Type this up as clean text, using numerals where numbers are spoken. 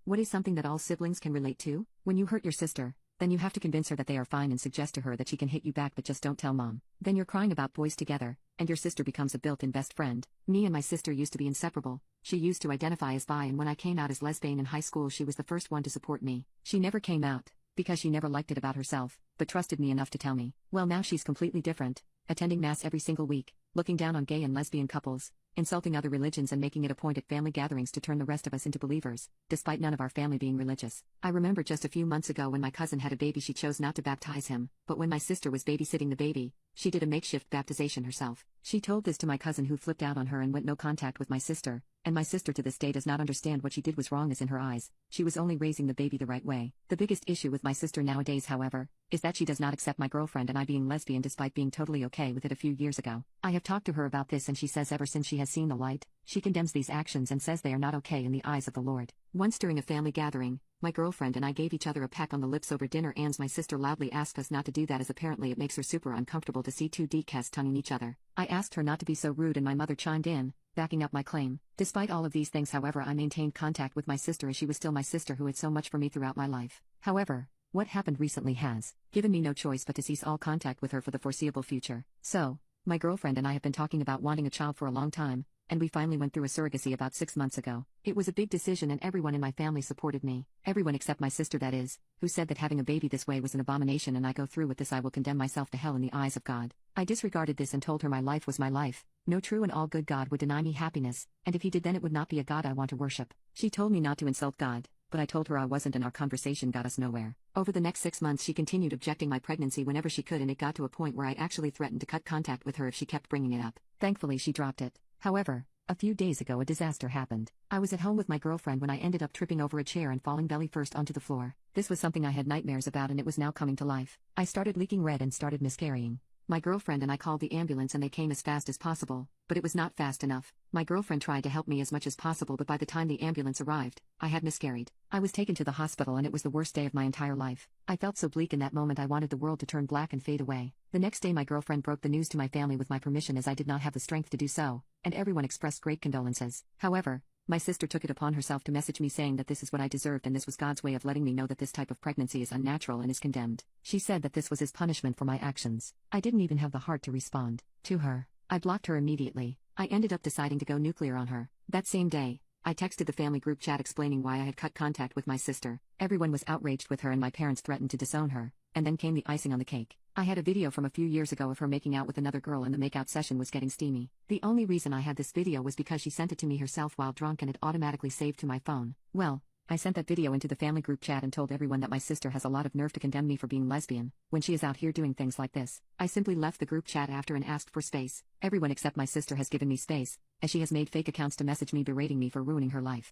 What is something that all siblings can relate to? When you hurt your sister, then you have to convince her that they are fine and suggest to her that she can hit you back, but just don't tell mom. Then you're crying about boys together, and your sister becomes a built-in best friend. Me and my sister used to be inseparable. She used to identify as bi, and when I came out as lesbian in high school, she was the first one to support me. She never came out, because she never liked it about herself, but trusted me enough to tell me. Well, now she's completely different, attending mass every single week, looking down on gay and lesbian couples, insulting other religions, and making it a point at family gatherings to turn the rest of us into believers, despite none of our family being religious. I remember just a few months ago when my cousin had a baby, she chose not to baptize him, but when my sister was babysitting the baby, she did a makeshift baptization herself. She told this to my cousin, who flipped out on her and went no contact with my sister, and my sister to this day does not understand what she did was wrong, as in her eyes, she was only raising the baby the right way. The biggest issue with my sister nowadays, however, is that she does not accept my girlfriend and I being lesbian despite being totally okay with it a few years ago. I have talked to her about this, and she says ever since she has seen the light, she condemns these actions and says they are not okay in the eyes of the Lord. Once during a family gathering, my girlfriend and I gave each other a peck on the lips over dinner, and my sister loudly asked us not to do that, as apparently it makes her super uncomfortable to see two DCAS tonguing each other. I asked her not to be so rude, and my mother chimed in, backing up my claim. Despite all of these things, however, I maintained contact with my sister, as she was still my sister who had so much for me throughout my life. However, what happened recently has given me no choice but to cease all contact with her for the foreseeable future. So, my girlfriend and I have been talking about wanting a child for a long time, and we finally went through a surrogacy about 6 months ago. It was a big decision, and everyone in my family supported me. Everyone except my sister, that is, who said that having a baby this way was an abomination, and I go through with this, I will condemn myself to hell in the eyes of God. I disregarded this and told her my life was my life. No true and all good God would deny me happiness, and if he did, then it would not be a God I want to worship. She told me not to insult God, but I told her I wasn't, and our conversation got us nowhere. Over the next 6 months she continued objecting my pregnancy whenever she could, and it got to a point where I actually threatened to cut contact with her if she kept bringing it up. Thankfully she dropped it. However, a few days ago a disaster happened. I was at home with my girlfriend when I ended up tripping over a chair and falling belly first onto the floor. This was something I had nightmares about, and it was now coming to life. I started leaking red and started miscarrying. My girlfriend and I called the ambulance, and they came as fast as possible, but it was not fast enough. My girlfriend tried to help me as much as possible, but by the time the ambulance arrived, I had miscarried. I was taken to the hospital, and it was the worst day of my entire life. I felt so bleak in that moment, I wanted the world to turn black and fade away. The next day my girlfriend broke the news to my family with my permission, as I did not have the strength to do so, and everyone expressed great condolences. However, my sister took it upon herself to message me saying that this is what I deserved, and this was God's way of letting me know that this type of pregnancy is unnatural and is condemned. She said that this was his punishment for my actions. I didn't even have the heart to respond to her. I blocked her immediately. I ended up deciding to go nuclear on her. That same day, I texted the family group chat explaining why I had cut contact with my sister. Everyone was outraged with her, and my parents threatened to disown her. And then came the icing on the cake. I had a video from a few years ago of her making out with another girl, and the makeout session was getting steamy. The only reason I had this video was because she sent it to me herself while drunk, and it automatically saved to my phone. Well, I sent that video into the family group chat and told everyone that my sister has a lot of nerve to condemn me for being lesbian, when she is out here doing things like this. I simply left the group chat after and asked for space. Everyone except my sister has given me space, as she has made fake accounts to message me berating me for ruining her life.